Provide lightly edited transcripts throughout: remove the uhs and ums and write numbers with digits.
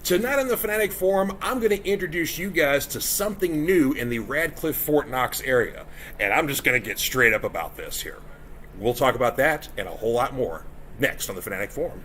Tonight on the Fanatic Forum, I'm going to introduce you guys to something new in the Radcliffe Fort Knox area. And I'm just going to get straight up about this here. We'll talk about that and a whole lot more next on the Fanatic Forum.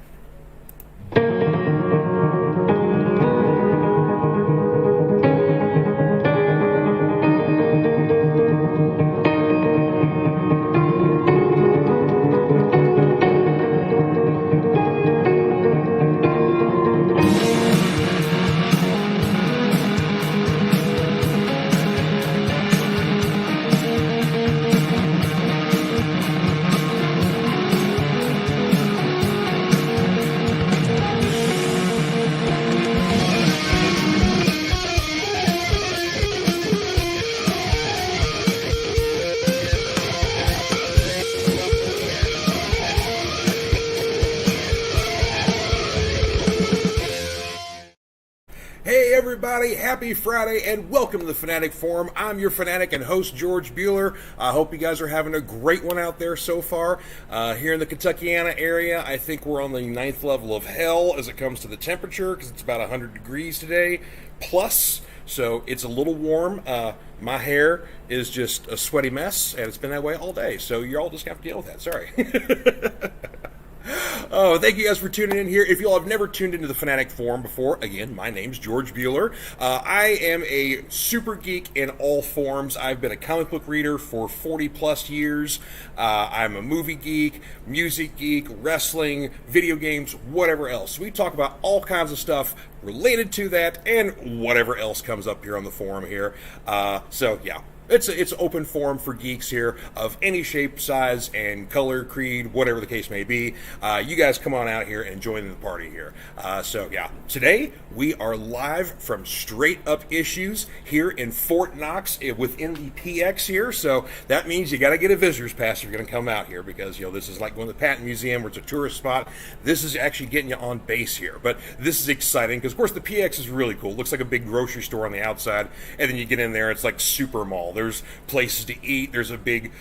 Hey everybody, happy Friday and welcome to the Fanatic Forum. I'm your Fanatic and host George Buehler. I hope you guys are having a great one out there so far. Here in the Kentuckiana area, I think we're on the 9th level of hell as it comes to the temperature because it's about 100 degrees today plus, so it's a little warm. My hair is just a sweaty mess and it's been that way all day, so you're all just going to have to deal with that. Sorry. Oh, thank you guys for tuning in here. If you all have never tuned into the Fanatic Forum before, again, my name's George Buehler. I am a super geek in all forms. I've been a comic book reader for 40 plus years. I'm a movie geek, music geek, wrestling, video games, whatever else. We talk about all kinds of stuff related to that and whatever else comes up here on the forum here. So, yeah. It's open forum for geeks here of any shape, size, and color, creed, whatever the case may be. You guys come on out here and join the party here. So yeah, today we are live from Str8up Issues here in Fort Knox within the PX here. So that means you got to get a visitor's pass if you're going to come out here because this is like going to the Patton Museum where it's a tourist spot. This is actually getting you on base here. But this is exciting because of course the PX is really cool. It looks like a big grocery store on the outside, and then you get in there, it's like super mall. There's places to eat. There's a big,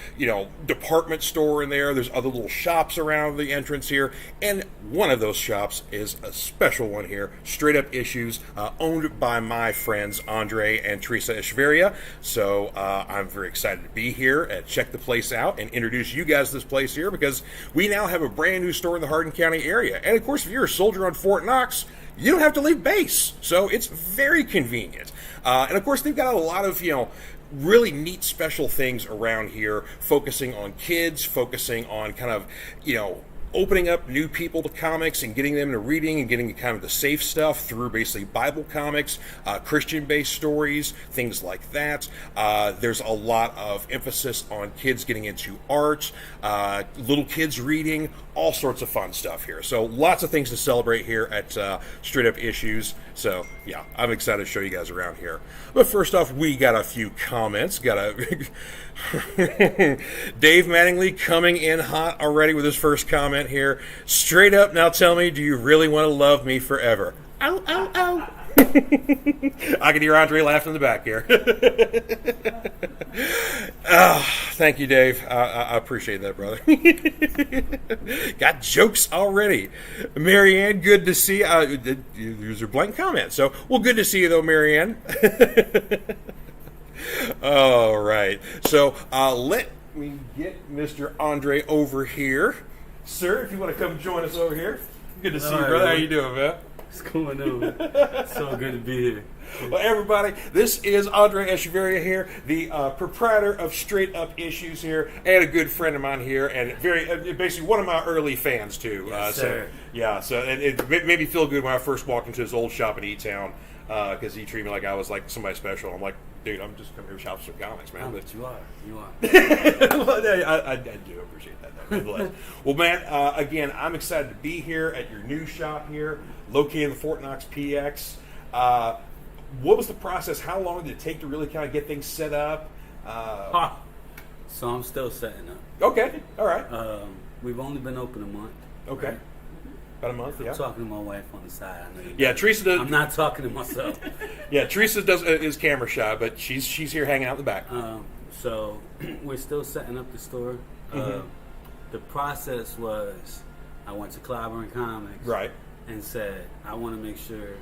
department store in there. There's other little shops around the entrance here. And one of those shops is a special one here, Str8up Issues, owned by my friends Andre and Teresa Echeverria. So I'm very excited to be here and check the place out and introduce you guys to this place here because we now have a brand new store in the Hardin County area. And of course, if you're a soldier on Fort Knox, you don't have to leave base. So it's very convenient. And of course, they've got a lot of, really neat special things around here, focusing on kids, focusing on kind of, opening up new people to comics and getting them into reading and getting kind of the safe stuff through basically Bible comics, Christian-based stories, things like that. There's a lot of emphasis on kids getting into art, little kids reading, all sorts of fun stuff here. So lots of things to celebrate here at Str8up Issues. So yeah, I'm excited to show you guys around here. But first off, we got a few comments. Got a Dave Mattingly coming in hot already with his first comment here. Straight up, now tell me, do you really want to love me forever? Ow, ow, ow. I can hear Andre laughing in the back here. Thank you, Dave. I appreciate that, brother. Got jokes already. Marianne, good to see you. These are blank comments. So, well, good to see you, though, Marianne. All right. So, let me get Mr. Andre over here. Sir, if you want to come join us over here. Good to see you, brother. How you doing, man? What's going on? So good to be here. Well, everybody, this is Andre Echeverria here, the proprietor of Str8up Issues here, and a good friend of mine here, and basically one of my early fans too. Yes, sir. So it made me feel good when I first walked into his old shop in E-Town because he treated me like I was like somebody special. I'm like, dude, I'm just coming here to shop some comics, man. Oh, but you are. Well, I do appreciate that, though. Well, man, again, I'm excited to be here at your new shop here, located in the Fort Knox PX. What was the process? How long did it take to really kind of get things set up? So I'm still setting up. Okay, all right. We've only been open a month. Okay. Right? About a month, yeah. I'm talking to my wife on the side. I know Yeah, Teresa does. I'm not talking to myself. Yeah, Teresa is camera shy, but she's here hanging out in the back. So we're still setting up the store. The process was I went to Clyburn Comics, right, and said I want to make sure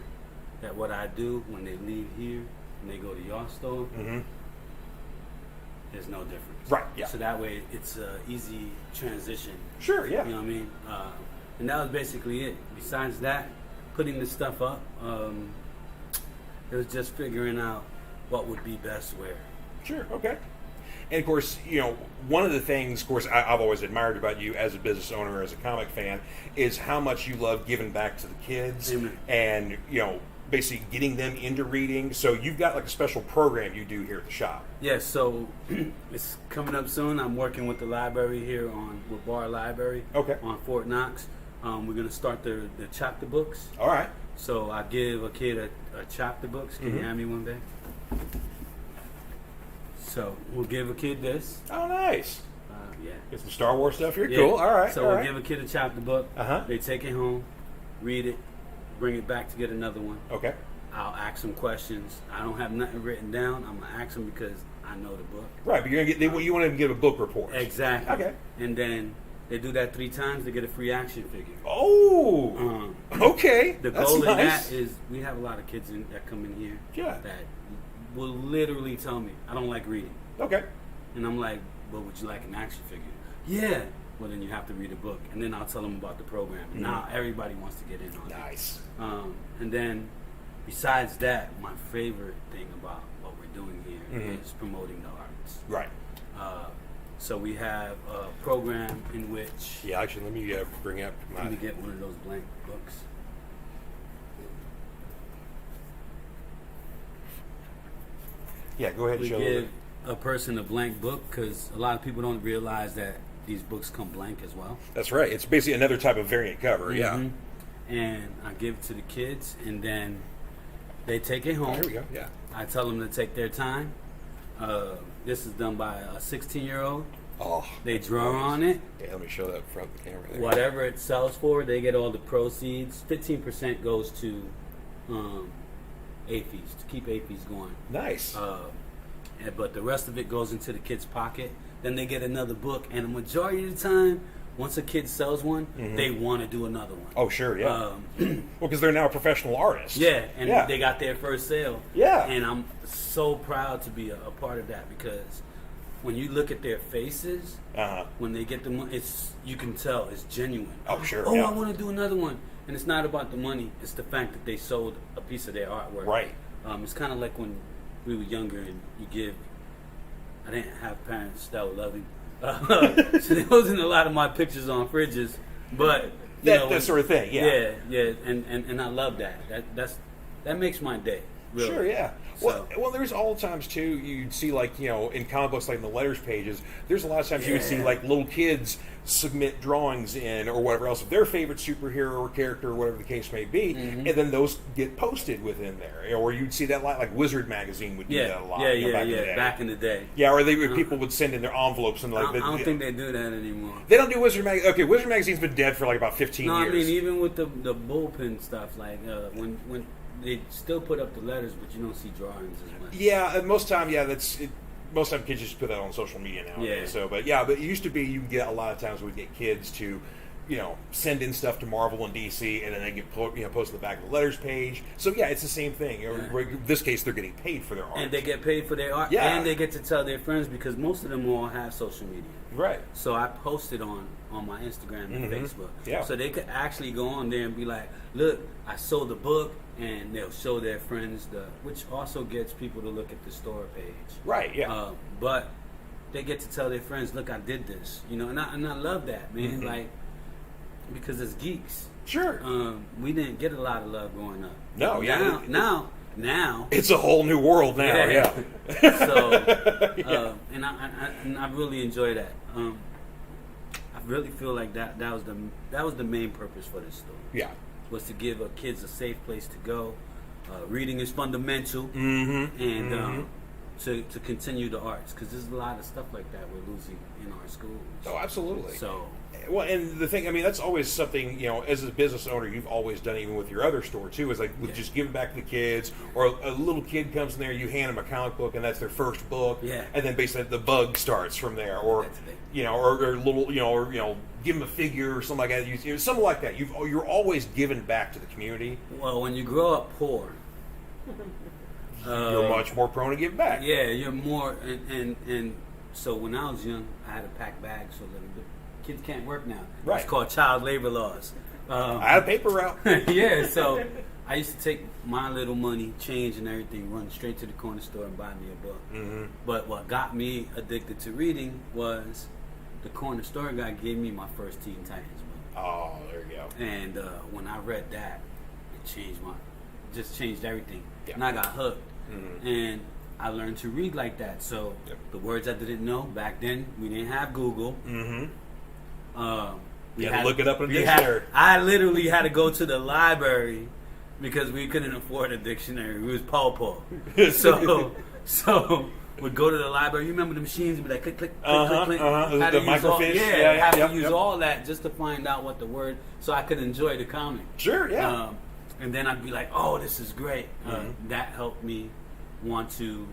that what I do when they leave here and they go to your store, there's no difference. Right, yeah. So that way it's an easy transition. Sure, yeah. You know what I mean? And that was basically it. Besides that, putting the stuff up, it was just figuring out what would be best where. Sure, okay. And, of course, you know, one of the things, of course, I've always admired about you as a business owner, as a comic fan, is how much you love giving back to the kids. Amen. And, you know, basically getting them into reading. So you've got, like, a special program you do here at the shop. Yeah, so it's coming up soon. I'm working with the library here with Bar Library on Fort Knox. We're going to start the chapter books. All right. So I give a kid a chapter books. Can you hand me one day? So we'll give a kid this. Oh, nice. Yeah. Get some Star Wars stuff here? Yeah. Cool. All right. So we'll give a kid a chapter book. They take it home, read it, bring it back to get another one. Okay. I'll ask them questions. I don't have nothing written down. I'm going to ask them because I know the book. Right, but you're gonna get you want them to give a book report. Exactly. Okay. And then they do that 3 times, they get a free action figure. Oh, okay. The That's goal of nice. that is we have a lot of kids that come in here that will literally tell me, I don't like reading. Okay. And I'm like, well, would you like an action figure? Yeah. Well, then you have to read a book. And then I'll tell them about the program. And now everybody wants to get in on it. Nice. And then besides that, my favorite thing about what we're doing here is promoting the arts. Right. So we have a program in which... Yeah, actually, let me bring up my... Let me get one of those blank books. Yeah, go ahead and We show give them. a person a blank book because a lot of people don't realize that these books come blank as well. That's right. It's basically another type of variant cover, yeah. And I give it to the kids, and then they take it home. Here we go, yeah. I tell them to take their time. This is done by a 16-year-old. Oh, They draw on it. Yeah, let me show that front of the camera there. Whatever it sells for, they get all the proceeds. 15% goes to AFES, to keep AFES going. Nice. But the rest of it goes into the kid's pocket. Then they get another book, and the majority of the time, once a kid sells one, they want to do another one. Oh, sure, yeah. Well, because they're now a professional artist. Yeah, and they got their first sale. Yeah. And I'm so proud to be a part of that because when you look at their faces, when they get the money, you can tell it's genuine. Oh, sure. Oh, yeah. I want to do another one. And it's not about the money. It's the fact that they sold a piece of their artwork. Right. It's kind of like when we were younger and you give... I didn't have parents that were loving. So there wasn't a lot of my pictures on fridges. But... that sort of thing, yeah. Yeah. And I love that. That makes my day. Really. Sure, yeah. So, Well, there's all times, too, you'd see, like, you know, in comic books, like in the letters pages, there's a lot of times you would see, like, little kids submit drawings in or whatever else of their favorite superhero or character or whatever the case may be, and then those get posted within there. Or you'd see that a lot, like Wizard Magazine would do that a lot. Back in the day. Back in the day. Yeah, or people would send in their envelopes and like. I don't think they do that anymore. They don't do Wizard Magazine. Okay, Wizard Magazine's been dead for like about 15 years. No, I mean even with the bullpen stuff, like when they still put up the letters, but you don't see drawings as much. Yeah, most time, that's it. Most time kids just put that on social media nowadays. Yeah. So, but it used to be you would get a lot of times we'd get kids to, send in stuff to Marvel and DC, and then they get posted in the back of the letters page. So yeah, it's the same thing. In this case, they're getting paid for their art, and they get paid for their art, and they get to tell their friends because most of them all have social media. Right. So I posted on my Instagram and Facebook. Yeah. So they could actually go on there and be like, "Look, I sold the book." And they'll show their friends which also gets people to look at the store page. Right. Yeah. But they get to tell their friends, "Look, I did this," and I love that, man. Like because as geeks, sure, we didn't get a lot of love growing up. No. Now it's a whole new world now. Yeah. So, and I really enjoy that. I really feel like that was the main purpose for this store. Yeah. Was to give kids a safe place to go. Reading is fundamental, and to continue the arts because there's a lot of stuff like that we're losing in our schools. Oh, absolutely. So, well, and the thing, that's always something, as a business owner, you've always done even with your other store too, is like just giving back to the kids, or a little kid comes in there, you hand them a comic book, and that's their first book, and then basically the bug starts from there, or or little, or give them a figure or something like that. Something like that. You're always giving back to the community. Well, when you grow up poor, You're much more prone to give back. Yeah, you're more, and so when I was young, I had to pack bags so that kids can't work now. Right. It's called child labor laws. I had a paper route. Yeah, so I used to take my little money, change and everything, run straight to the corner store and buy me a book. Mm-hmm. But what got me addicted to reading was the corner store guy gave me my first Teen Titans book. Oh, there you go. And when I read that, it changed everything. Yeah. And I got hooked. Mm-hmm. And I learned to read like that. So the words I didn't know back then, we didn't have Google. Mm-hmm. You had to look it up in a dictionary. I literally had to go to the library because we couldn't afford a dictionary. We was paw. So we'd go to the library. You remember the machines? Would be like click, click, click, click. The microfiche. Have to use all that just to find out what the word, so I could enjoy the comic. Sure, yeah. And then I'd be like, oh, this is great. That helped me want to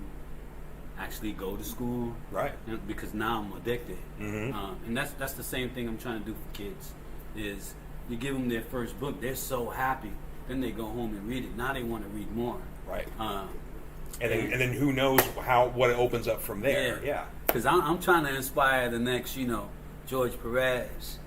actually go to school, right? Because now I'm addicted, mm-hmm. And that's the same thing I'm trying to do for kids. Is you give them their first book, they're so happy, then they go home and read it. Now they want to read more, right? And then who knows what it opens up from there? Yeah. Because I'm trying to inspire the next, George Perez.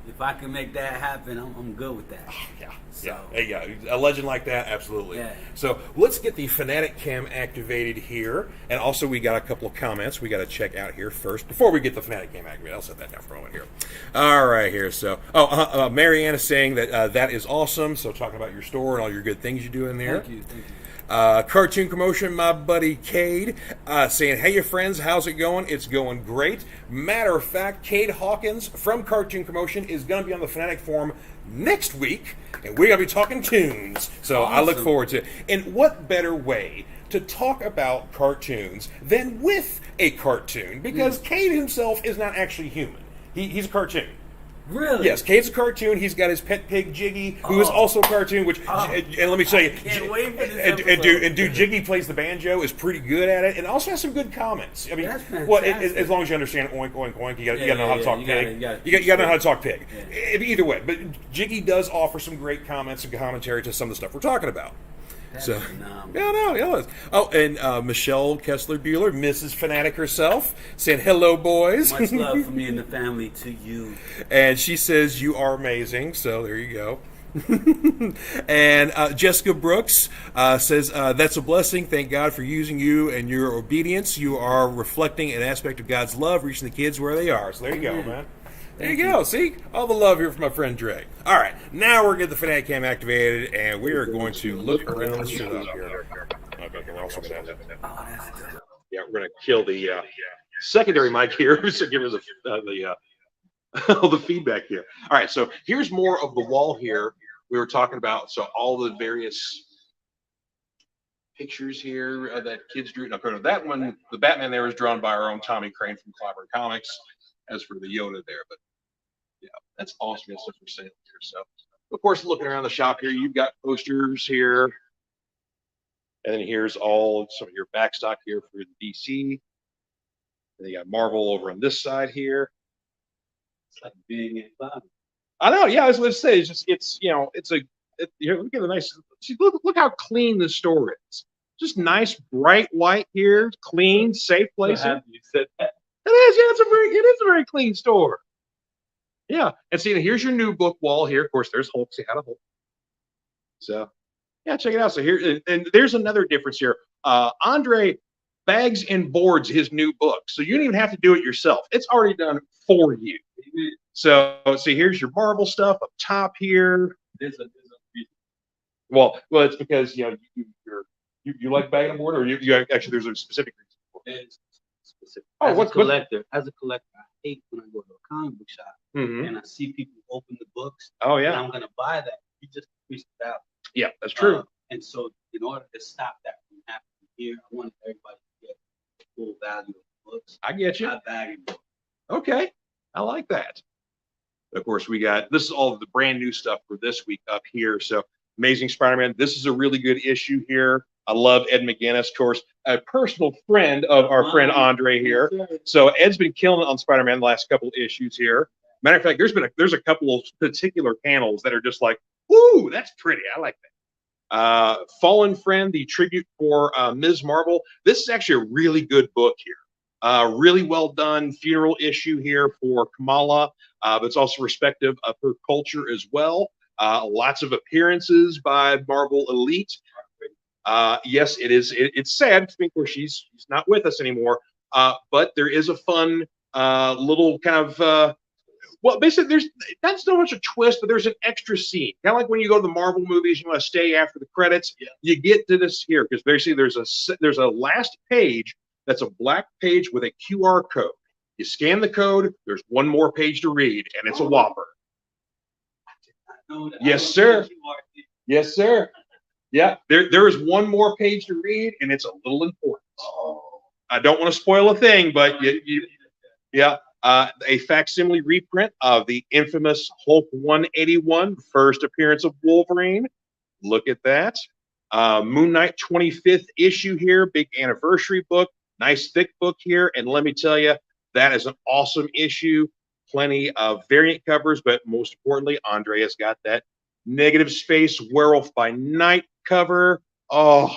If I can make that happen, I'm good with that. Oh, yeah. So. Yeah. A legend like that, absolutely. Yeah. So let's get the Fanatic Cam activated here. And also we got a couple of comments we got to check out here first before we get the Fanatic Cam activated. I'll set that down for a moment here. All right, here. So, Marianne is saying that that is awesome. So talking about your store and all your good things you do in there. Thank you. Cartoon Promotion, my buddy Cade, saying, hey, you friends, how's it going? It's going great. Matter of fact, Cade Hawkins from Cartoon Promotion is going to be on the Fanatic Forum next week, and we're going to be talking tunes. So awesome. I look forward to it. And what better way to talk about cartoons than with a cartoon? Because Cade himself is not actually human. He's a cartoon. Really? Yes, Cade's a cartoon. He's got his pet pig Jiggy, who is also a cartoon. And let me tell you, can't wait for this episode. and dude, Jiggy plays the banjo, is pretty good at it, and also has some good comments. I mean, as long as you understand oink oink oink, you got to know how to talk pig. You got to know how to talk pig. Yeah. Either way, but Jiggy does offer some great comments and commentary to some of the stuff we're talking about. So, yeah. Oh, and Michelle Kessler Buehler, Mrs. Fanatic herself, saying hello, boys. Much love from me and the family to you. And she says you are amazing. So there you go. And Jessica Brooks says that's a blessing. Thank God for using you and your obedience. You are reflecting an aspect of God's love, reaching the kids where they are. So there you go, man. There you go. See? All the love here from my friend Dre. All right. Now we're getting the Fanatic Cam activated, and we are going to look around the shit up here. Okay, we're also going to we're going to kill the secondary mic here so give us the feedback here. All right, so here's more of the wall here we were talking about. So all the various pictures here that kids drew. Now, that one, the Batman there was drawn by our own Tommy Crane from Clobber Comics. As for the Yoda there, but yeah, that's awesome. That's stuff for sale here. So, of course, looking around the shop here, you've got posters here, and then here's all some of your backstock here for the DC. And you got Marvel over on this side here. It's like being in fun. I know. Yeah, I was going to say, look at the nice. Look how clean the store is. Just nice, bright white here, clean, safe place. You said that. It is, yeah. It is a very clean store. Yeah, and see, here's your new book wall here. Of course, there's Hulk. See how to Hulk. So, yeah, check it out. So here, and there's another difference here. Andre bags and boards his new book, so you don't even have to do it yourself. It's already done for you. So, see, here's your Marvel stuff up top here. There's a reason. Well, it's because you like bag and board, or you actually there's a specific reason for it. Specific. As a collector, I hate when I go to a comic book shop and I see people open the books. Oh yeah, and I'm gonna buy that. You just increase the value. Yeah, that's true. And so, in order to stop that from happening here, I want everybody to get the full value of the books. I get you. Not bagging books. Okay, I like that. Of course, this is all of the brand new stuff for this week up here. So, Amazing Spider-Man. This is a really good issue here. I love Ed McGuinness, of course, a personal friend of our friend Andre here. So Ed's been killing it on Spider-Man the last couple of issues here. Matter of fact, there's a couple of particular panels that are just like, "Ooh, that's pretty. I like Fallen Friend, the tribute for Ms. Marvel. This is actually a really good book here. Really well done funeral issue here for Kamala, but it's also respective of her culture as well. Lots of appearances by Marvel Elite. Yes, it is. It's sad. Of course, she's not with us anymore. But there is a fun little kind of well, basically, there's not so much a twist, but there's an extra scene. Kind of like when you go to the Marvel movies, you want to stay after the credits. Yeah. You get to this here because basically there's a last page that's a black page with a QR code. You scan the code. There's one more page to read, and it's a whopper. Yes, sir. Yes, sir. Yeah, there is one more page to read, and it's a little important. I don't want to spoil a thing, but yeah. A facsimile reprint of the infamous Hulk 181, first appearance of Wolverine. Look at that. Moon Knight 25th issue here, big anniversary book, nice thick book here. And let me tell you, that is an awesome issue. Plenty of variant covers, but most importantly, Andrea's got that Negative Space Werewolf by Night cover. Oh,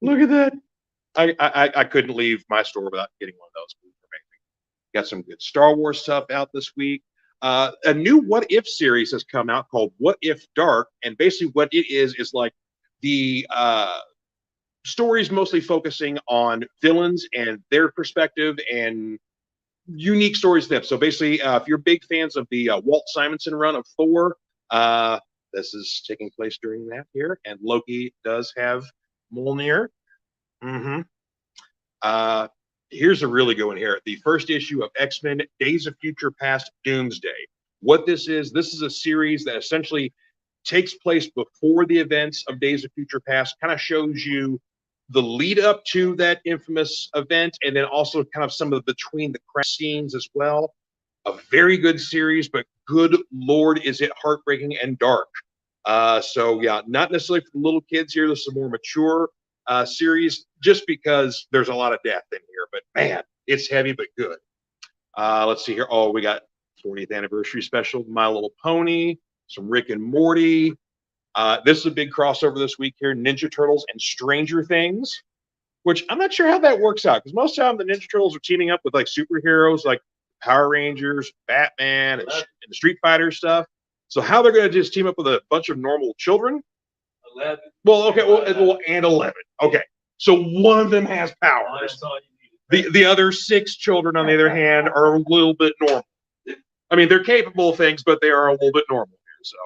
look at that. I couldn't leave my store without getting one of those. Got some good Star Wars stuff out this week. A new What If series has come out called What If Dark, and basically what it is like the stories mostly focusing on villains and their perspective and unique stories to them. So basically, if you're big fans of the Walt Simonson run of Thor, this is taking place during that here, and Loki does have Mjolnir. Here's a really good one here. The first issue of X-Men Days of Future Past Doomsday. What this is a series that essentially takes place before the events of Days of Future Past, kind of shows you the lead up to that infamous event, and then also kind of some of the between the credits scenes as well. A very good series, but good Lord, is it heartbreaking and dark. So yeah, not necessarily for little kids here. This is a more mature series, just because there's a lot of death in here, but man, it's heavy but good. Let's see here. Oh, we got 40th anniversary special, My Little Pony, some Rick and Morty. This is a big crossover this week here, Ninja Turtles and Stranger Things, which I'm not sure how that works out, because most of the time the Ninja Turtles are teaming up with like superheroes like Power Rangers, Batman, and the Street Fighter stuff. So how they're going to just team up with a bunch of normal children? 11. Well, okay, well, and 11. Okay, so one of them has powers. The other 6 children, on the other hand, are a little bit normal. I mean, they're capable of things, but they are a little bit normal here. So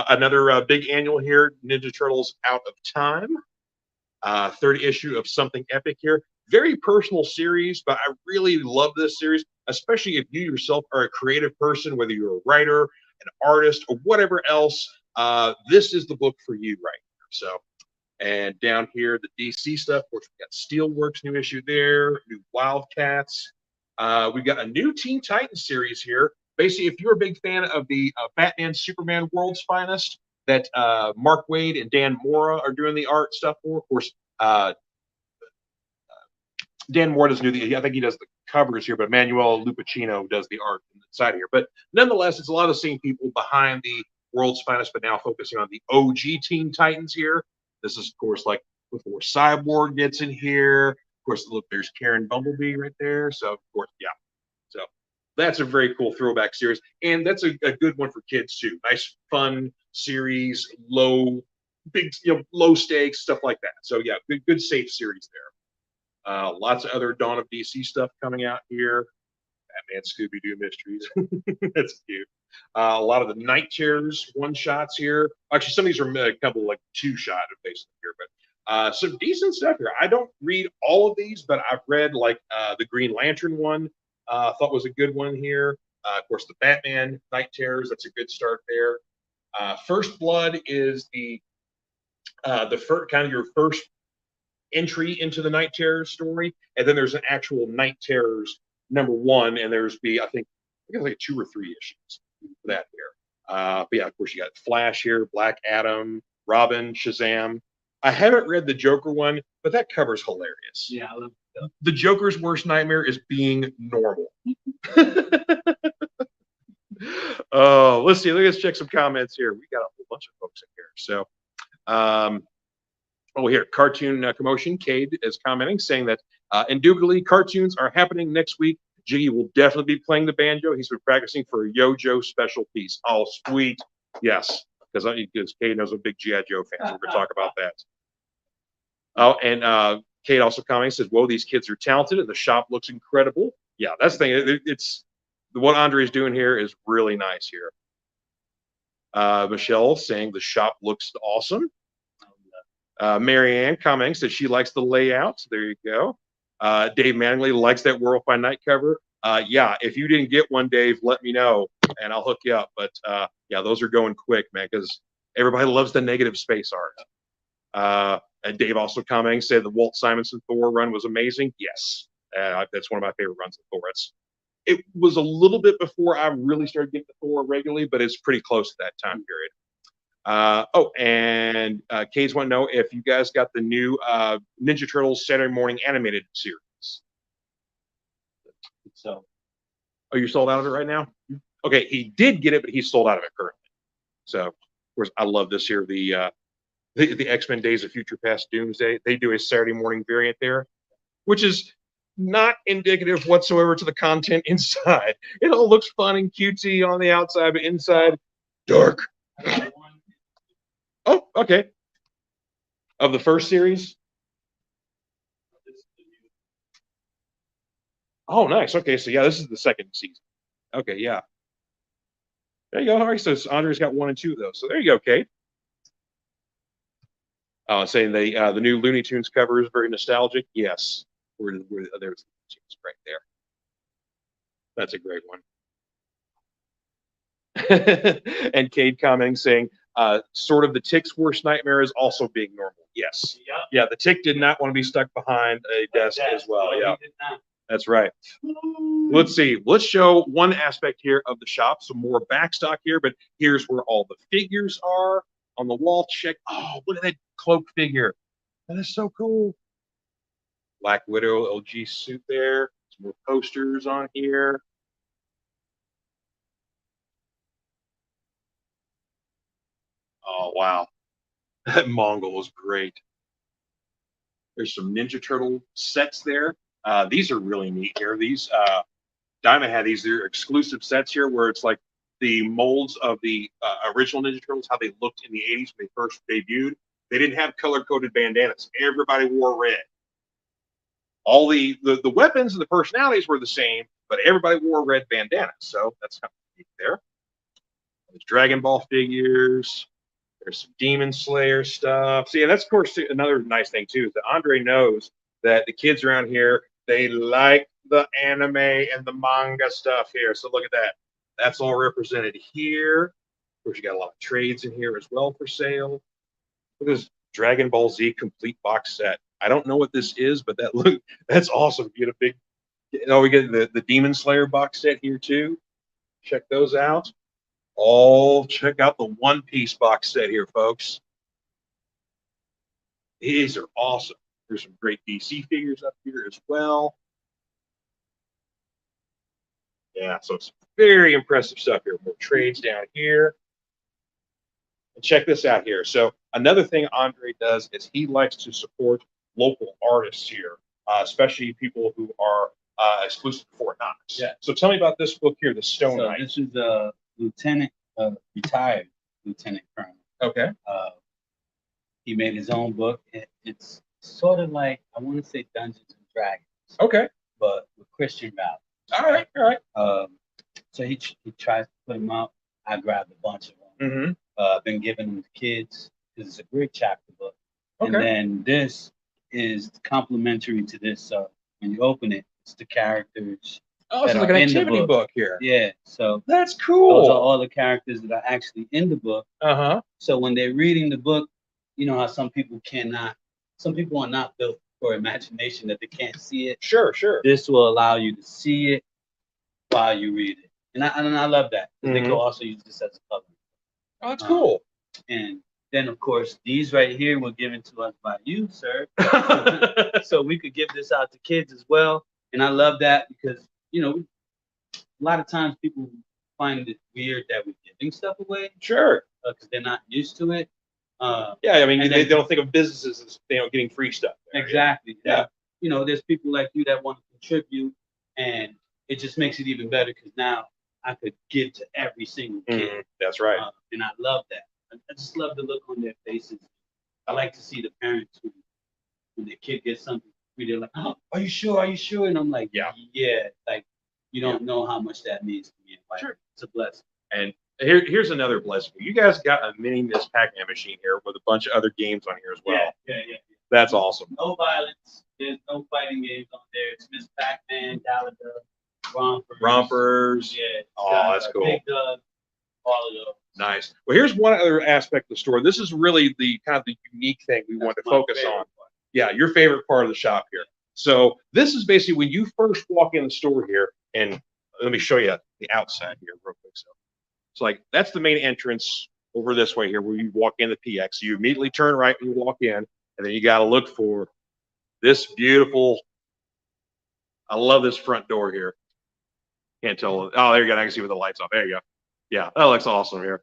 another big annual here, Ninja Turtles Out of Time. Third issue of Something Epic here. Very personal series, but I really love this series, especially if you yourself are a creative person, whether you're a writer, an artist, or whatever else. This is the book for you right here. So, and down here, the DC stuff. Of course, we got Steelworks new issue there, new Wildcats. We've got a new Teen Titans series here. Basically, if you're a big fan of the Batman Superman World's Finest, that Mark Waid and Dan Mora are doing the art stuff for. Of course, Dan Mora doesn't do I think he does the covers here, but Manuel Lupacino does the art inside here. But nonetheless, it's a lot of the same people behind the World's Finest, but now focusing on the OG Teen Titans here. This is, of course, like before Cyborg gets in here. Of course, look, there's Karen Bumblebee right there. So, of course, yeah. So that's a very cool throwback series. And that's a good one for kids, too. Nice, fun series, low stakes, stuff like that. So, yeah, good safe series there. Lots of other Dawn of DC stuff coming out here. Batman Scooby-Doo mysteries. That's cute. A lot of the Night Terrors one-shots here. Actually, some of these are a couple like two-shot basically here, but some decent stuff here. I don't read all of these, but I've read like the Green Lantern one. Thought was a good one here. Of course, the Batman Night Terrors. That's a good start there. First Blood is the first kind of your first entry into the Night Terrors story, and then there's an actual Night Terrors #1, and there's I think like 2 or 3 issues for that here. But yeah, of course you got Flash here, Black Adam, Robin, Shazam. I haven't read the Joker one, but that cover's hilarious. Yeah, I love that. The Joker's worst nightmare is being normal. Oh, let's see. Let's check some comments here. We got a whole bunch of folks in here. So Oh, here, cartoon commotion. Cade is commenting, saying that indubitably cartoons are happening next week. Jiggy will definitely be playing the banjo. He's been practicing for a Yo-Jo special piece. Oh, sweet. Yes, because Cade knows I'm a big G.I. Joe fan. So we're going to talk about that. Oh, and Cade also commenting, says, whoa, these kids are talented and the shop looks incredible. Yeah, that's the thing. It's what Andre's doing here is really nice here. Michelle saying the shop looks awesome. Marianne commenting says she likes the layout. So there you go. Dave Mattingly likes that World by Night cover. Yeah, if you didn't get one, Dave, let me know and I'll hook you up. But yeah, those are going quick, man, because everybody loves the negative space art. And Dave also commenting said the Walt Simonson Thor run was amazing. Yes, that's one of my favorite runs of Thor. It was a little bit before I really started getting the Thor regularly, but it's pretty close to that time period. And Kays want to know if you guys got the new Ninja Turtles Saturday morning animated series. So, oh, you're sold out of it right now? Okay, he did get it, but he's sold out of it currently. So, of course, I love this here. The X-Men Days of Future Past Doomsday. They do a Saturday morning variant there, which is not indicative whatsoever to the content inside. It all looks fun and cutesy on the outside, but inside, dark. Oh, okay. Of the first series? Oh, nice. Okay, so yeah, this is the second season. Okay, yeah. There you go. All right, so Andre's got 1 and 2 of those. So there you go, Kate. Saying the new Looney Tunes cover is very nostalgic. Yes, there's right there. That's a great one. And Cade commenting saying, sort of the Tick's worst nightmare is also being normal. Yes. Yep. Yeah, the Tick did not want to be stuck behind a desk as well. No, yeah. That's right. Let's see. Let's show one aspect here of the shop. Some more backstock here, but here's where all the figures are on the wall. Check. Oh, look at that cloak figure. That is so cool. Black Widow LG suit there. Some more posters on here. Oh, wow. That Mongol was great. There's some Ninja Turtle sets there. These are really neat here. These Diamond had these. They're exclusive sets here where it's like the molds of the original Ninja Turtles, how they looked in the 80s when they first debuted. They didn't have color-coded bandanas. Everybody wore red. All the weapons and the personalities were the same, but everybody wore red bandanas. So that's kind of neat there. There's Dragon Ball figures. There's some Demon Slayer stuff. See, and that's, of course, another nice thing, too, is that Andre knows that the kids around here, they like the anime and the manga stuff here. So look at that. That's all represented here. Of course, you got a lot of trades in here as well for sale. Look at this Dragon Ball Z complete box set. I don't know what this is, but that's awesome. You get a big, we get the Demon Slayer box set here, too. Check those out. Oh, check out the One Piece box set here, folks. These are awesome. There's some great DC figures up here as well. Yeah, so it's very impressive stuff here. More trades down here. And check this out here. So another thing Andre does is he likes to support local artists here, especially people who are exclusive to Fort Knox. Yeah. So tell me about this book here, The Stone Knight. This is a retired lieutenant colonel. Okay. He made his own book. It's sort of like, I want to say Dungeons and Dragons. Okay. But with Christian values. All right. So he tries to put them out. I grabbed a bunch of them. Mm-hmm. I've been giving them to kids because it's a great chapter book. Okay. And then this is complementary to this. So when you open it, it's the characters. Oh, it's like an activity book here. Yeah. So that's cool. Those are all the characters that are actually in the book. Uh-huh. So when they're reading the book, you know how some people are not built for imagination that they can't see it. Sure. This will allow you to see it while you read it. And I love that. Mm-hmm. They can also use this as a cover. Oh, that's cool. And then, of course, these right here were given to us by you, sir. So we could give this out to kids as well. And I love that because, you know, a lot of times people find it weird that we're giving stuff away. Sure. Because they're not used to it. Yeah, I mean, and they then- don't think of businesses as getting free stuff. There, Exactly. Yeah. And, you know, there's people like you that want to contribute, and it just makes it even better because now I could give to every single kid. That's right. And I love that. I just love the look on their faces. I like to see the parents who, when their kid gets something free, they're like, "Oh, are you sure? Are you sure?" And I'm like, Yeah. Like, you don't know how much that means to me. Like, Sure. It's a blessing. And here's another blessing. You guys got a mini Miss Pac-Man machine here with a bunch of other games on here as well. Yeah. That's awesome. No violence. There's no fighting games on there. It's Miss Pac-Man, Galaga, Rompers. Yeah. Oh, that's cool. Big Doug, all of those. Nice. Well, here's one other aspect of the store. This is really the kind of the unique thing we want to focus on. Yeah, your favorite part of the shop here. So this is basically when you first walk in the store here, and let me show you the outside here real quick. So it's like that's the main entrance over this way here where you walk in the PX. So you immediately turn right when you walk in, and then you got to look for this beautiful. I love this front door here. Can't tell. Oh, there you go. I can see with the lights off. There you go. Yeah, that looks awesome here.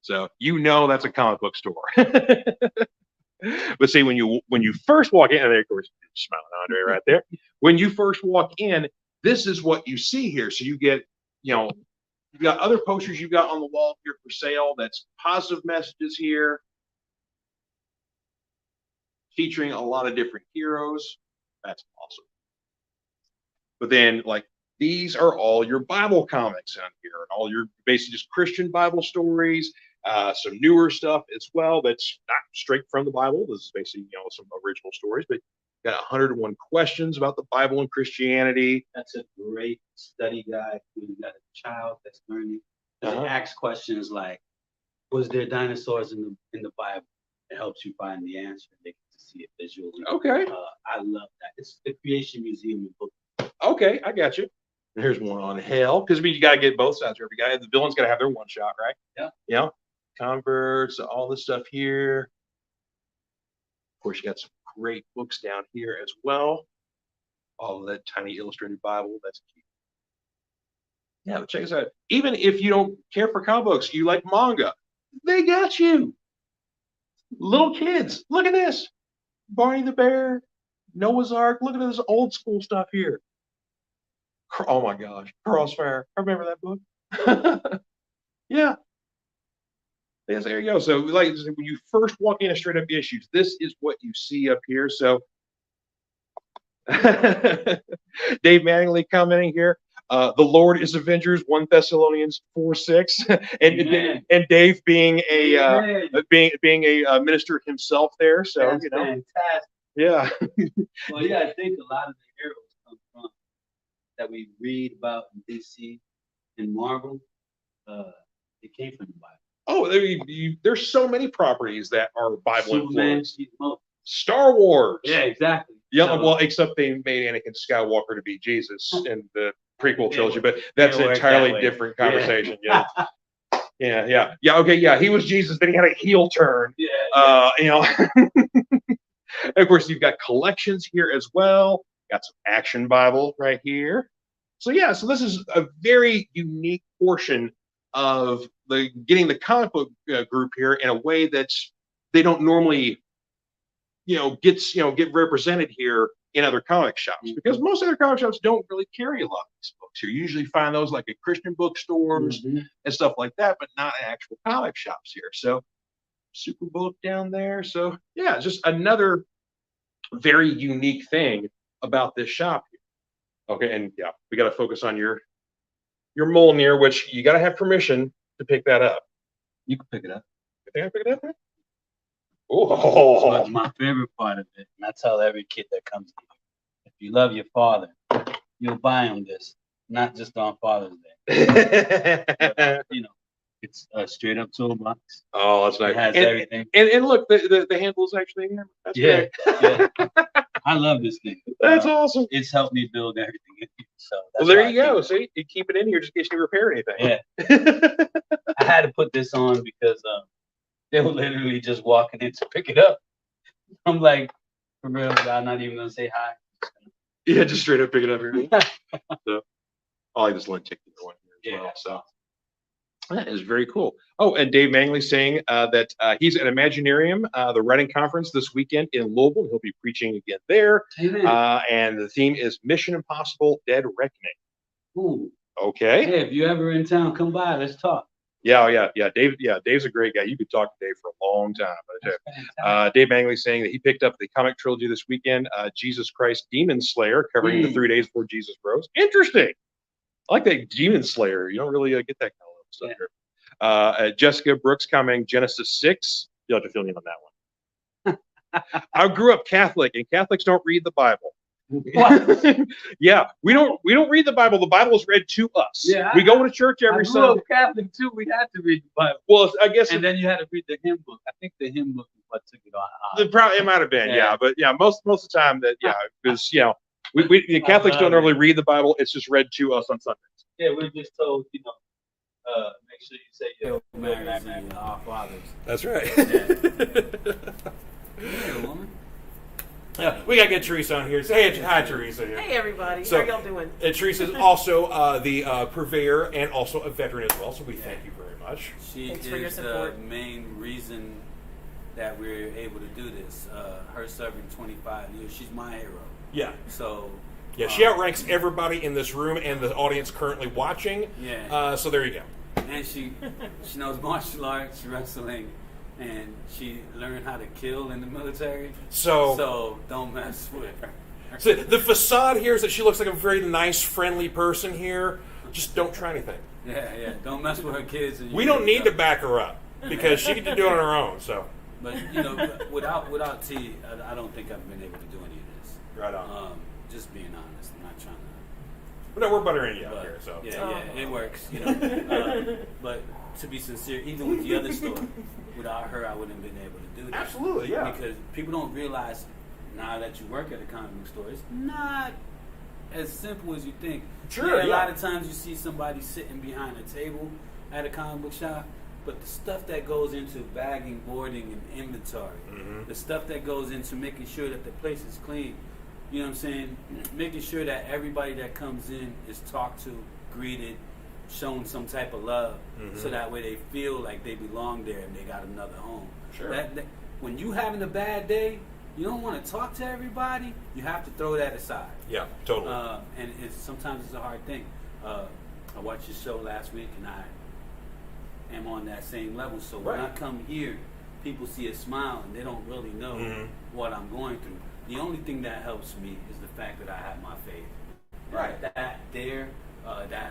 So that's a comic book store. But see, when you first walk in, and there, of course, smiling Andre right there. When you first walk in, this is what you see here. So you get, you've got other posters you've got on the wall here for sale. That's positive messages here, featuring a lot of different heroes. That's awesome. But then, like, these are all your Bible comics on here, and all your basically just Christian Bible stories. Some newer stuff as well that's not straight from the Bible. This is basically, some original stories, but got 101 questions about the Bible and Christianity. That's a great study guide when you got a child that's learning. They ask questions like, was there dinosaurs in the Bible? It helps you find the answer. They get to see it visually. Okay. I love that. It's the Creation Museum in book. Okay, I got you. And here's one on hell, because you got to get both sides. Every guy, the villain's got to have their one shot, right? Yeah. Converts, all this stuff here. Of course, you got some great books down here as well. All of that tiny illustrated Bible. That's cute. Yeah, but check this out. Even if you don't care for comic books, you like manga, they got you. Little kids, look at this. Barney the Bear, Noah's Ark. Look at this old school stuff here. Oh my gosh, Crossfire. I remember that book. Yeah. Yes, there you go. So, like, when you first walk into Straight Up Issues, this is what you see up here. So, Dave Mattingly commenting here. The Lord is Avengers, 1 Thessalonians 4:6, and Dave being a being a minister himself there. So That's fantastic. Yeah. Well, yeah, I think a lot of the heroes come from that we read about in DC and Marvel. It came from the Bible. Oh, there's so many properties that are Bible influenced. Superman, Star Wars. Yeah, exactly. Yeah, So, well, except they made Anakin Skywalker to be Jesus in the prequel trilogy, It but that's an worked entirely that way. different conversation. Yeah. Yeah. Okay, yeah, he was Jesus, then he had a heel turn. Of course, you've got collections here as well. Got some Action Bible right here. So this is a very unique portion of getting the comic book group here in a way that's they don't normally get represented here in other comic shops, because most other comic shops don't really carry a lot of these books. You usually find those like at Christian bookstores and stuff like that, but not in actual comic shops here. So Superbook down there. So just another very unique thing about this shop here. Okay, and we got to focus on your Mjolnir, which you got to have permission to pick that up. You can pick it up. You think I pick it up? Oh, that's my favorite part of it. And I tell every kid that comes to you, if you love your father, you'll buy him this, not just on Father's Day. But, it's a straight up toolbox. Oh, that's nice. It has everything. And look, the handle is actually in there. That's great. Yeah. I love this thing. That's awesome. It's helped me build everything in here. So there you go. See, you keep it in here just in case you repair anything. Yeah. I had to put this on because they were literally just walking in to pick it up. I'm like, for real, I'm not even gonna say hi. Yeah, just straight up pick it up here. So, I like this lint ticket one here as well. So, That is very cool. Oh, and Dave Mangley saying that he's at Imaginarium, the writing conference this weekend in Louisville. He'll be preaching again there. And the theme is Mission Impossible: Dead Reckoning. Ooh. Okay. Hey, if you're ever in town, come by. Let's talk. Yeah. Dave's a great guy. You could talk to Dave for a long time. Dave Mangley saying that he picked up the comic trilogy this weekend, Jesus Christ Demon Slayer, covering the 3 days before Jesus rose. Interesting. I like that Demon Slayer. You don't really get that kind of stuff here. Jessica Brooks commenting Genesis 6. You'll have to fill me in on that one. I grew up Catholic, and Catholics don't read the Bible. Yeah, we don't read the Bible. The Bible is read to us. Yeah, we go to church every Sunday. I grew up Catholic too. We had to read the Bible. Well, I guess, and then you had to read the hymn book. I think the hymn book is what took it on. It might have been, but most of the time because we the Catholics don't normally read the Bible. It's just read to us on Sundays. Yeah, we're just told, make sure you say your Mary and our fathers. That's right. Yeah, woman. Yeah, we gotta get Teresa on here. Say hi, Teresa. Hey, everybody. How are y'all doing? And Teresa is also the purveyor and also a veteran as well. So we thank you very much. Thanks for your support. The main reason that we're able to do this. Her serving 25 years. She's my hero. Yeah. So. Yeah, she outranks everybody in this room and the audience currently watching. Yeah. So there you go. And she knows martial arts, wrestling, and she learned how to kill in the military. So don't mess with her. So the facade here is that she looks like a very nice, friendly person here. Just don't try anything. Yeah. Don't mess with her kids. We don't need to back her up because she can do it on her own. So. But without T, I don't think I've been able to do any of this. Right on. Just being honest, I'm not trying to. But no, we're buttering you out here, so yeah, it works. But to be sincere, even with the other store, without her, I wouldn't have been able to do that. Absolutely, yeah. Because people don't realize now that you work at a comic book store, it's not as simple as you think. Sure, A lot of times you see somebody sitting behind a table at a comic book shop, but the stuff that goes into bagging, boarding, and inventory, the stuff that goes into making sure that the place is clean. You know what I'm saying? Making sure that everybody that comes in is talked to, greeted, shown some type of love, so that way they feel like they belong there and they got another home. Sure. That when you having a bad day, you don't want to talk to everybody. You have to throw that aside. Yeah, totally. And sometimes it's a hard thing. I watched your show last week, and I am on that same level. So when I come here, people see a smile, and they don't really know what I'm going through. The only thing that helps me is the fact that I have my faith. Right. That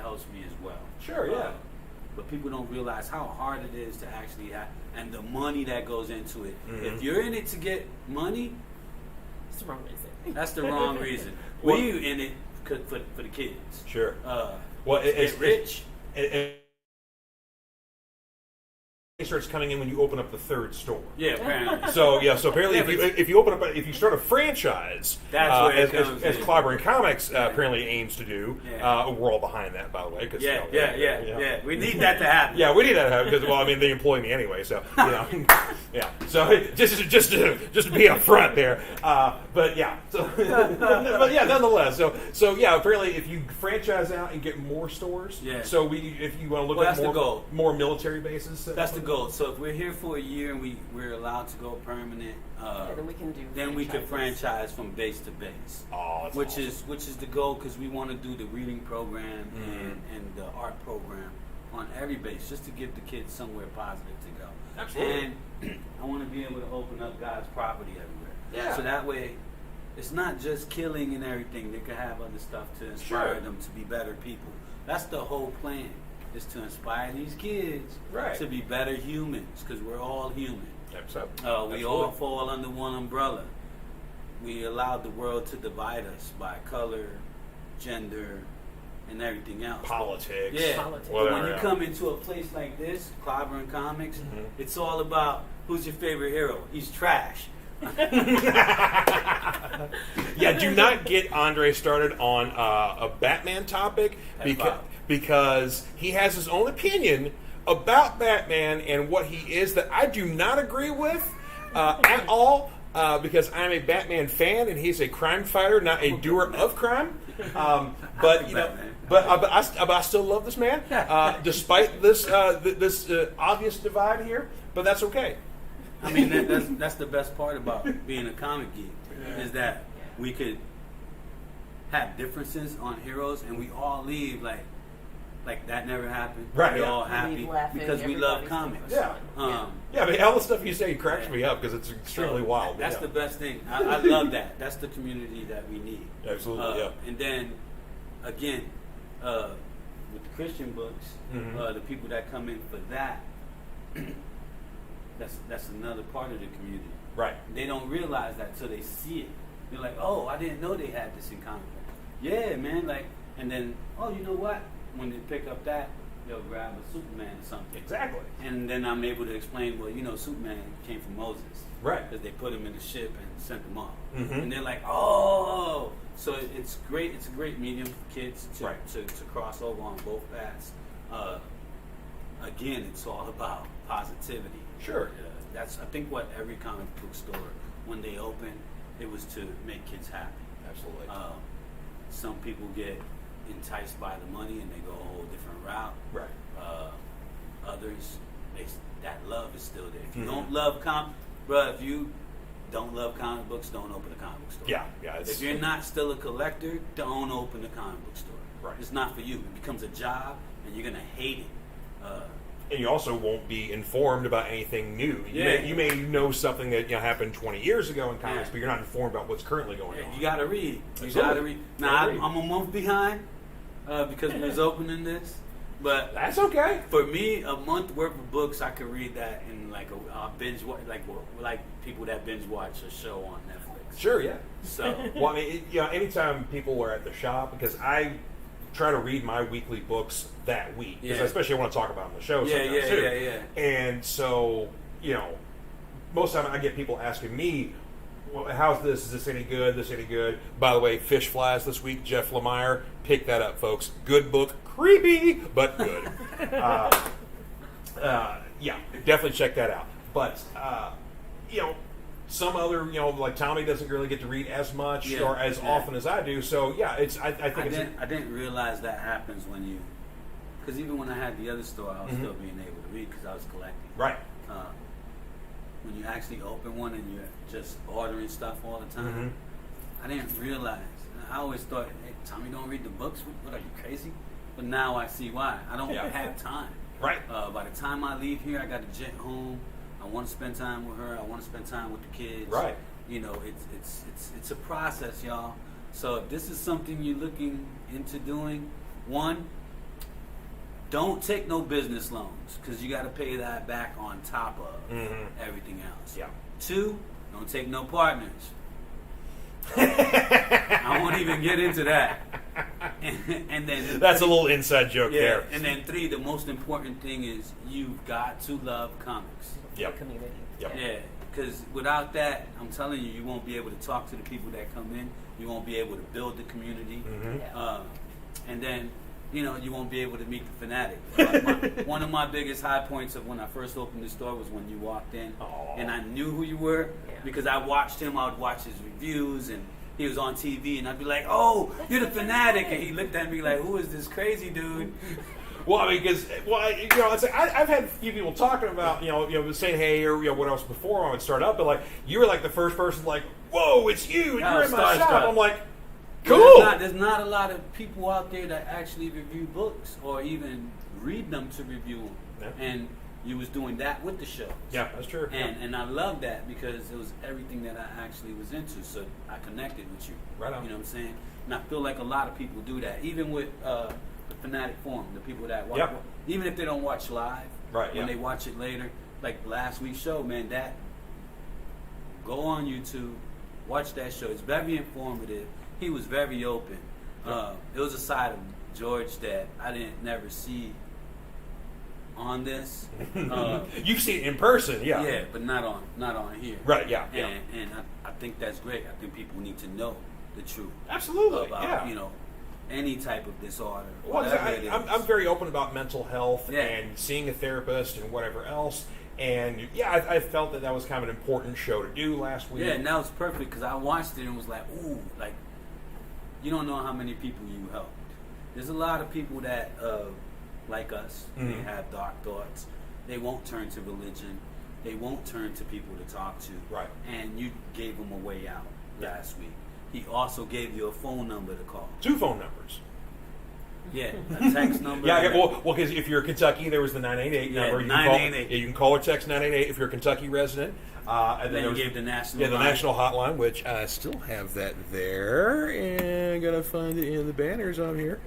helps me as well. Sure, yeah. But people don't realize how hard it is to actually have, and the money that goes into it. If you're in it to get money, that's the wrong reason. That's the wrong reason. We're in it for the kids. Sure. It's rich. It starts coming in when you open up the third store. Yeah, apparently. So apparently, if you start a franchise, that's where it comes as Clobbering Comics apparently aims to do. We're all behind that, by the way. Yeah. We need that to happen. Yeah, we need that to happen because they employ me anyway. So yeah. So just to be upfront there. But nonetheless. So apparently, if you franchise out and get more stores. Yeah. So if you want to look at more military bases. That's the goal. So if we're here for a year and we're allowed to go permanent, then we can do. Then we can franchise from base to base. Oh, that's which awesome. is the goal, because we want to do the reading program and the art program on every base, just to give the kids somewhere positive to go. Absolutely. And I want to be able to open up God's property everywhere. Yeah. So that way, it's not just killing and everything. They can have other stuff to inspire them to be better people. That's the whole plan. Is to inspire these kids to be better humans, because we're all human. We all fall under one umbrella. We allowed the world to divide us by color, gender, and everything else. Politics. Politics. When you come into a place like this, Clobbering Comics, it's all about who's your favorite hero. He's trash. Do not get Andre started on a Batman topic because he has his own opinion about Batman and what he is that I do not agree with at all. because I'm a Batman fan and he's a crime fighter, not a doer of crime. But you know, but I still love this man, despite this this obvious divide here. But that's okay. I mean, that's the best part about being a comic geek is that we could have differences on heroes, and we all leave like that never happened. Right. We're all We happy leave laughing, because we love everybody's comics. Yeah. Yeah, I mean, all the stuff you say cracks me up because it's extremely wild. That's yeah. the best thing. I love that. That's the community that we need. Absolutely, yeah. And then, again, with the Christian books, the people that come in for that, that's another part of the community. Right. They don't realize that till they see it. They're like, oh, I didn't know they had this in comic book. Yeah, man. Like, and then, oh, you know what? When they pick up that, they'll grab a Superman or something. Exactly. And then I'm able to explain, well, you know, Superman came from Moses. Right. Because they put him in the ship and sent him off. Mhm. And they're like, oh. So it's great. It's a great medium for kids to, Right. to cross over on both paths. Again, it's all about positivity. Sure. That's, I think, what every comic book store, when they open, it was to make kids happy. Absolutely. Some people get enticed by the money and they go a whole different route. Right. Others, that love is still there. If you Mhm. don't love if you don't love comic books, don't open a comic book store. Yeah. If you're not still a collector, don't open a comic book store. Right. It's not for you. It becomes a job, and you're gonna hate it. And you also won't be informed about anything new. You may know something that happened 20 years ago in comics, Yeah. but you're not informed about what's currently going on. You gotta read. You Absolutely. gotta read. Now Gotta read. I'm a month behind because we was opening this, but That's okay. for me, a month worth of books, I could read that in like a binge, like people that binge watch a show on Netflix. Sure, yeah. So Well, I mean, anytime people are at the shop, because I try to read my weekly books that week, because Yeah. especially I want to talk about them on the show Yeah, sometimes yeah, too. yeah. And so, most of the time I get people asking me, well, how's this? Is this any good? This any good? By the way, Fish Flies this week, Jeff Lemire. Pick that up, folks. Good book. Creepy, but good. Yeah, definitely check that out. But, some other, like Tommy doesn't really get to read as much Yeah, or as yeah. often as I do. So, yeah, I think I didn't realize that happens when because even when I had the other store, I was still being able to read because I was collecting. right. When you actually open one and you're just ordering stuff all the time, Mm-hmm. I didn't realize. I always thought, hey, Tommy, don't read the books. What are you, crazy? But now I see why. I don't Yeah. have time. Right. By the time I leave here, I got to jet home. I want to spend time with her. I want to spend time with the kids. Right. It's a process, y'all. So if this is something you're looking into doing, one, don't take no business loans because you got to pay that back on top of everything else. Yeah. Two, don't take no partners. I won't even get into that. And then That's a little inside joke there. And then three, the most important thing is you've got to love comics. Yep. Community. Yep. Yeah, because without that, I'm telling you, you won't be able to talk to the people that come in. You won't be able to build the community. Yeah. And then, you won't be able to meet the fanatic. One of my biggest high points of when I first opened the store was when you walked in. Aw. And I knew who you were Yeah. because I watched him. I would watch his reviews and he was on TV and I'd be like, oh, you're the fanatic. And he looked at me like, who is this crazy dude? Well, I mean, because I've had a few people talking about saying hey or what else before I would start up, but like you were like the first person like, whoa, it's you, and I you're was in my shop. starstruck. I'm like, Well, cool. there's not a lot of people out there that actually review books or even read them to review them. Yeah. And you was doing that with the show. Yeah, that's true. And I love that because it was everything that I actually was into. So I connected with you. Right on. You know what I'm saying? And I feel like a lot of people do that. Even with the Fanatic Forum, the people that watch, Yep. even if they don't watch live, Right, when yeah. they watch it later, like last week's show, man, go on YouTube, watch that show. It's very informative. He was very open. It was a side of George that I didn't never see on this. You see it in person, yeah. Yeah, but not on here. Right, yeah, yeah. And I think that's great. I think people need to know the truth Absolutely, about yeah. any type of disorder. Well, whatever it is. I'm very open about mental health Yeah. and seeing a therapist and whatever else. And yeah, I felt that was kind of an important show to do last week. Yeah, and that was perfect because I watched it and was like, ooh, like, you don't know how many people you helped. There's a lot of people that, like us, they have dark thoughts. They won't turn to religion. They won't turn to people to talk to. Right. And you gave them a way out last week. He also gave you a phone number to call. 2 phone numbers. Yeah, a text number. Yeah, well, because if you're Kentucky, there was the 988 number. 988. You can call or text 988 if you're a Kentucky resident. And then you gave the national line. the national hotline, which I still have that there. And I'm going to find it in the banners on here.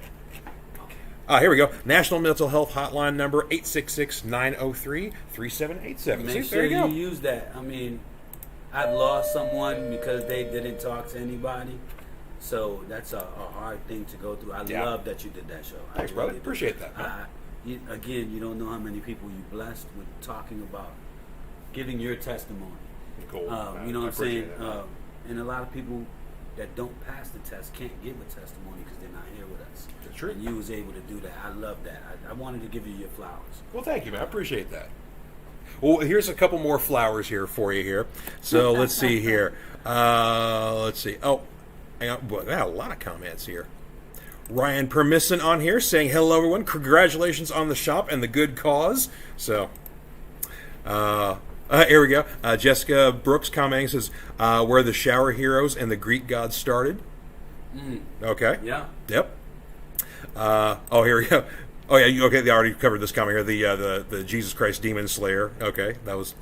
Here we go. National Mental Health Hotline number 866-903-3787. Make sure you use that. I mean, I've lost someone because they didn't talk to anybody. So that's a hard thing to go through. I love that you did that show. Thanks, brother. Appreciate that. Again, you don't know how many people you blessed with talking about, giving your testimony. Cool. You know what I'm saying? And a lot of people that don't pass the test can't give a testimony because they're not here with us. That's true. And you was able to do that. I love that. I wanted to give you your flowers. Well, thank you, man. I appreciate that. Well, here's a couple more flowers here for you here. So let's see here. Let's see. Oh, hang on. Well, I got a lot of comments here. Ryan Permisson on here saying, hello, everyone. Congratulations on the shop and the good cause. So, here we go. Jessica Brooks commenting says, where the shower heroes and the Greek gods started. Okay. Yeah. Yep. Here we go. Oh yeah, okay. They already covered this comment here. The Jesus Christ Demon Slayer. Okay, that was.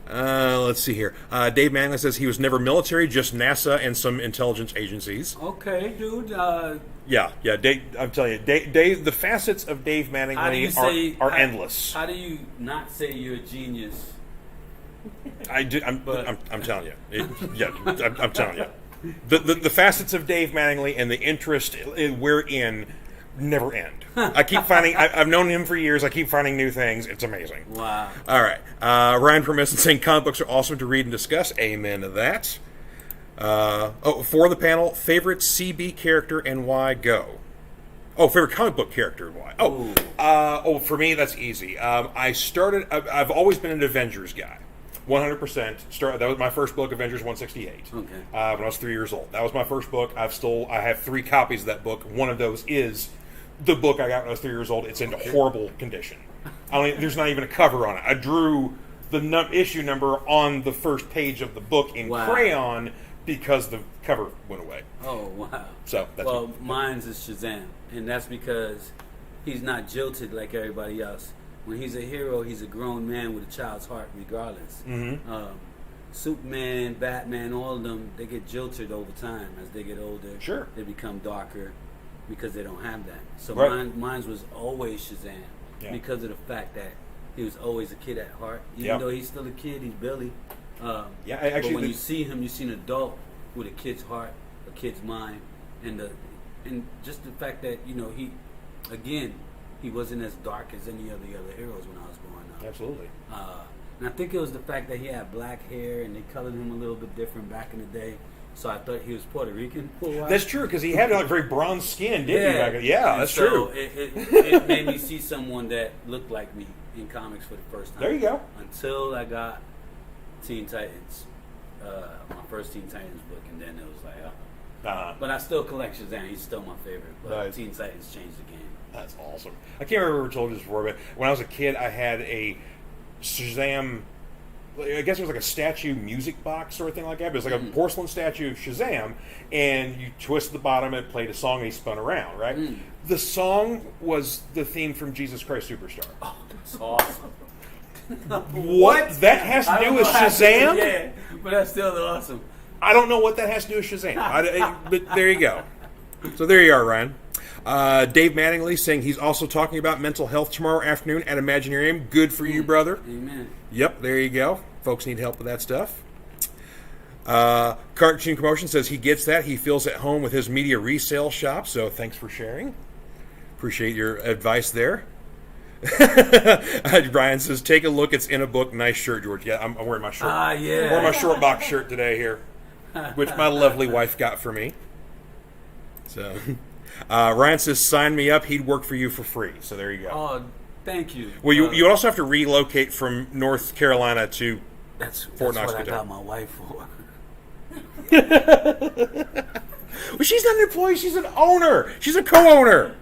Let's see here. Dave Manley says he was never military, just NASA and some intelligence agencies. Okay, dude. Yeah. Dave, I'm telling you, Dave. The facets of Dave Manning are endless. How do you not say you're a genius? I'm telling you. I'm telling you. The facets of Dave Mattingly and the interest we're in never end. I keep finding. I've known him for years. I keep finding new things. It's amazing. Wow. All right. Ryan Permisson saying comic books are awesome to read and discuss. Amen to that. For the panel, favorite CB character and why? Go. Oh, favorite comic book character and why? For me, that's easy. I've always been an Avengers guy. 100%. That was my first book, Avengers 168. Okay. When I was 3 years old. That was my first book. I have 3 copies of that book. One of those is the book I got when I was 3 years old. It's in horrible condition. There's not even a cover on it. I drew the issue number on the first page of the book in crayon because the cover went away. Oh, wow. So that's mine's is Shazam. And that's because he's not jilted like everybody else. When he's a hero, he's a grown man with a child's heart, regardless. Mm-hmm. Superman, Batman, all of them, they get jilted over time as they get older. Sure. They become darker because they don't have that. So right. mine was always Shazam because of the fact that he was always a kid at heart. Even though he's still a kid, he's Billy. But when you see him, you see an adult with a kid's heart, a kid's mind, and just the fact that he wasn't as dark as any of the other heroes when I was growing up. Absolutely. And I think it was the fact that he had black hair and they colored him a little bit different back in the day. So I thought he was Puerto Rican for a while. That's true, because he had very bronze skin, didn't he? Back then? Yeah, that's true. It made me see someone that looked like me in comics for the first time. There you go. Until I got Teen Titans, my first Teen Titans book, and then it was like, But I still collect Shazam. He's still my favorite. But Teen Titans changed the game. That's awesome. I can't remember if I told you this before, but when I was a kid, I had a Shazam, I guess it was like a statue music box or thing like that, but it was like a porcelain statue of Shazam, and you twist the bottom, it played a song, and he spun around, right? The song was the theme from Jesus Christ Superstar. Oh, that's awesome. What? That has to do with Shazam? Yeah, but that's still awesome. I don't know what that has to do with Shazam, but there you go. So there you are, Ryan. Dave Mattingly saying he's also talking about mental health tomorrow afternoon at Imaginarium. Good for you, brother. Amen. Yep, there you go. Folks need help with that stuff. Cartoon Commotion says he gets that. He feels at home with his media resale shop, so thanks for sharing. Appreciate your advice there. Brian says, take a look. It's in a book. Nice shirt, George. Yeah, I'm wearing my shirt. I'm wearing my short box shirt today here, which my lovely wife got for me. So... Ryan says, sign me up. He'd work for you for free. So there you go. Oh, Thank you. Well, you also have to relocate from North Carolina to That's Fort what Knox, I Kentucky. got my wife for. Well, she's not an employee. She's an owner. She's a co-owner.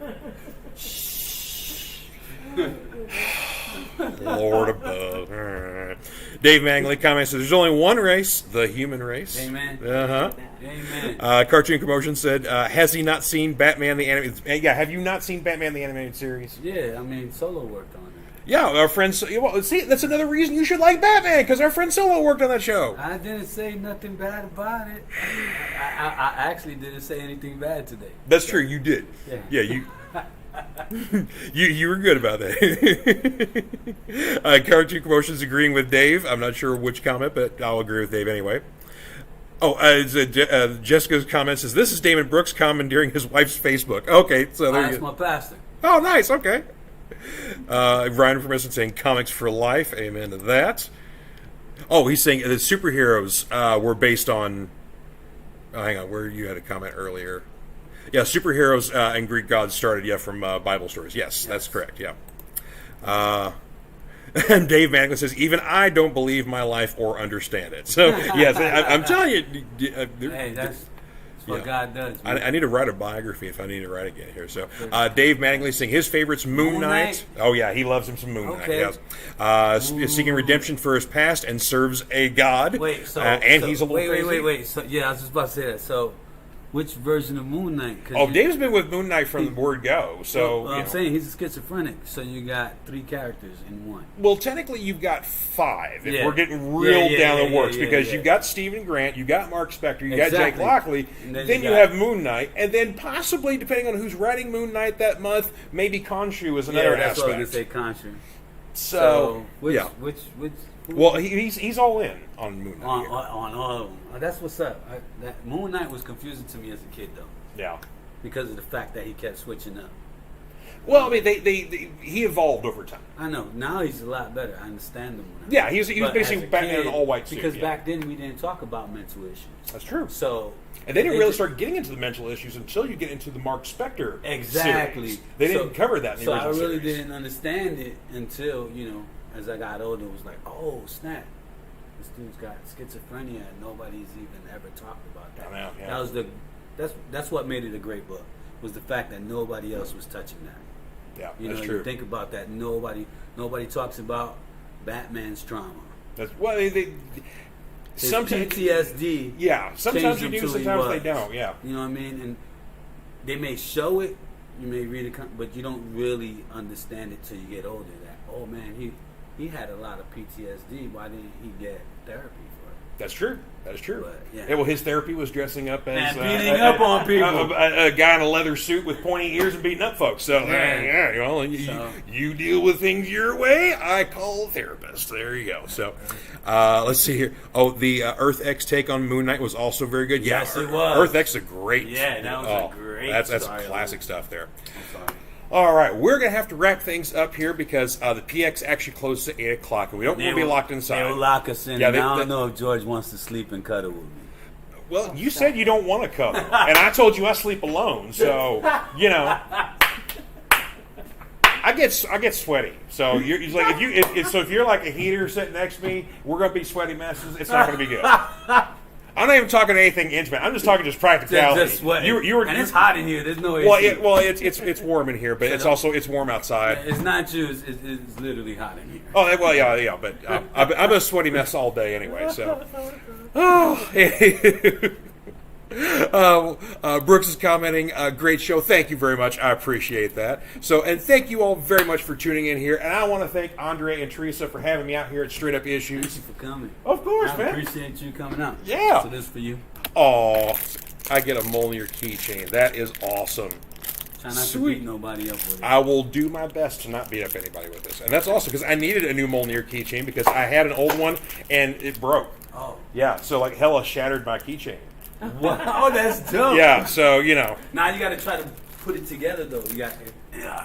Lord above. Dave Mangley comments, there's only one race, the human race. Amen. Uh-huh. Amen. Cartoon Commotion said, has he not seen Batman the Animated... Yeah, have you not seen Batman the Animated Series? Yeah, I mean, Solo worked on it. Yeah, our friend... Well, see, that's another reason you should like Batman, because our friend Solo worked on that show. I didn't say nothing bad about it. I actually didn't say anything bad today. That's true, you did. Yeah, you... you were good about that. Cartoon Commotion's agreeing with Dave. I'm not sure which comment, but I'll agree with Dave anyway. Oh, Jessica's comment says, this is Damon Brooks commandeering his wife's Facebook. Okay, so there That's my pastor. Oh, nice, okay. Ryan from Essen saying comics for life. Amen to that. Oh, he's saying the superheroes were based on... hang on, where you had a comment earlier. Yeah, superheroes and Greek gods started, from Bible stories. Yes, that's correct, yeah. And Dave Manglin says, even I don't believe my life or understand it. So, yes, I'm telling you. Hey, that's what God does. I need to write a biography if I need to write again here. So, Dave Mangley saying his favorite's Moon Knight. Oh, yeah, he loves him some Moon Knight. Yes. Seeking redemption for his past and serves a god. Wait, he's a little crazy. Wait. So, yeah, I was just about to say that. So, which version of Moon Knight? Dave's been with Moon Knight from the word go. So I'm saying he's schizophrenic. So you got 3 characters in one. Well, technically you've got 5. If we're getting real down the works, because you've got Stephen Grant, you got Mark Spector, you got Jake Lockley, then you have Moon Knight, and then possibly, depending on who's writing Moon Knight that month, maybe Khonshu is another that's aspect. What I was going to say, Khonshu. So which well, he's all in on Moon Knight. On all of them. That's what's up. That Moon Knight was confusing to me as a kid, though. Yeah. Because of the fact that he kept switching up. Well, I mean, he evolved over time. I know. Now he's a lot better. I understand him. Yeah, he was basically Batman in an all-white suit. Because back then we didn't talk about mental issues. That's true. So... And they didn't really start getting into the mental issues until you get into the Mark Spector series. They didn't cover that in the original series. So I really didn't understand it until, as I got older, it was like, oh, snap. This dude's got schizophrenia and nobody's even ever talked about that. I know, yeah. That was that's what made it a great book, was the fact that nobody else was touching that. Yeah, that's true. You think about that, nobody talks about Batman's trauma. That's sometimes PTSD. Yeah, sometimes you do, sometimes they don't. Yeah, you know what I mean. And they may show it, you may read it, but you don't really understand it till you get older. That he had a lot of PTSD. Why didn't he get therapy for it? That's true. That is true. But, yeah, well, his therapy was dressing up as beating up on people. A guy in a leather suit with pointy ears and beating up folks. So you deal with things your way. I call a therapist. There you go. So let's see here. Oh, the Earth X take on Moon Knight was also very good. Yes, it was. Earth X is a great. Yeah, that was a great. That's classic stuff there. I'm sorry. All right, we're going to have to wrap things up here because the PX actually closes at 8 o'clock, and we don't want to be locked inside. They'll lock us in, and I don't know if George wants to sleep and cuddle with me. Well, you said you don't want to cuddle, and I told you I sleep alone, so, I get sweaty. So you're like if you're like a heater sitting next to me, we're going to be sweaty messes. It's not going to be good. I'm not even talking anything intimate. I'm just talking just practicality. Just sweating. And it's hot in here. There's no AC. It's warm in here, but it's warm outside. It's not you. It's literally hot in here. Oh well, yeah. But I'm a sweaty mess all day anyway. So, Brooks is commenting, great show. Thank you very much. I appreciate that. So, and thank you all very much for tuning in here. And I want to thank Andre and Teresa for having me out here at Str8up Issues. Thank you for coming. Of course, man. I appreciate you coming out. Yeah. So this for you. Oh, I get a Mjolnir keychain. That is awesome. Try not to beat nobody up with it. I will do my best to not beat up anybody with this. And that's awesome because I needed a new Mjolnir keychain because I had an old one and it broke. Oh. Yeah, so like hella shattered my keychain. Wow, that's dope. Yeah, so Now you got to try to put it together though.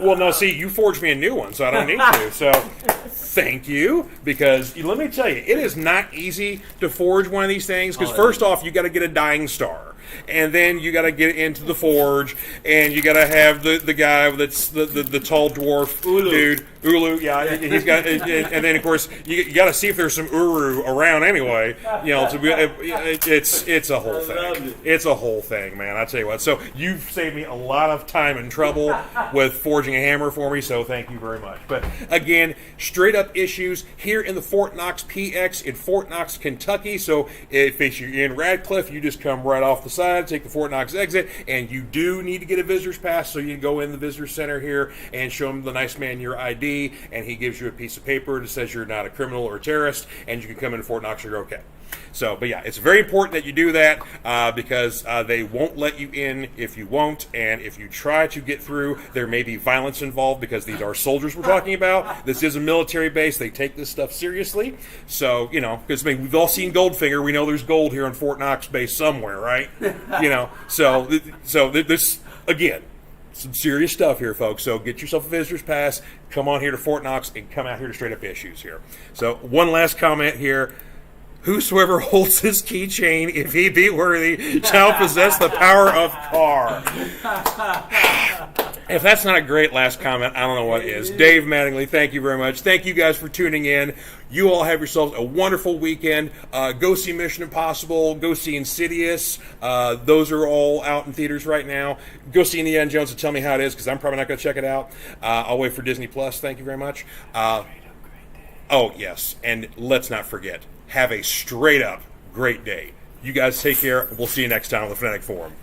Well, no, see, you forged me a new one, so I don't need to. So, thank you, because let me tell you, it is not easy to forge one of these things. Because first off, you got to get a dying star, and then you got to get into the forge, and you got to have the guy that's the tall dwarf dude. Ulu, yeah, he's got, and then of course you got to see if there's some Uru around anyway. You know, it's a whole thing. It's a whole thing, man. I tell you what. So you've saved me a lot of time and trouble with forging a hammer for me. So thank you very much. But again, Straight Up Issues here in the Fort Knox PX in Fort Knox, Kentucky. So if you're in Radcliffe, you just come right off the side, take the Fort Knox exit, and you do need to get a visitor's pass. So you can go in the visitor center here and show them the nice man your ID. And he gives you a piece of paper that says you're not a criminal or a terrorist, and you can come into Fort Knox, you're okay. So, but yeah, it's very important that you do that because they won't let you in if you won't, and if you try to get through, there may be violence involved because these are soldiers we're talking about. This is a military base. They take this stuff seriously. So, you know, because we've all seen Goldfinger. We know there's gold here in Fort Knox base somewhere, right? You know, so this, again, some serious stuff here, folks. So get yourself a visitor's pass. Come on here to Fort Knox and come out here to Straight Up Issues here. So one last comment here. Whosoever holds his keychain, if he be worthy, shall possess the power of car. If that's not a great last comment, I don't know what is. Dave Mattingly, thank you very much. Thank you guys for tuning in. You all have yourselves a wonderful weekend. Go see Mission Impossible. Go see Insidious. Those are all out in theaters right now. Go see Indiana Jones and tell me how it is, because I'm probably not going to check it out. I'll wait for Disney Plus. Thank you very much. Oh, yes. And let's not forget, have a straight up great day. You guys take care. We'll see you next time on the Fanatic Forum.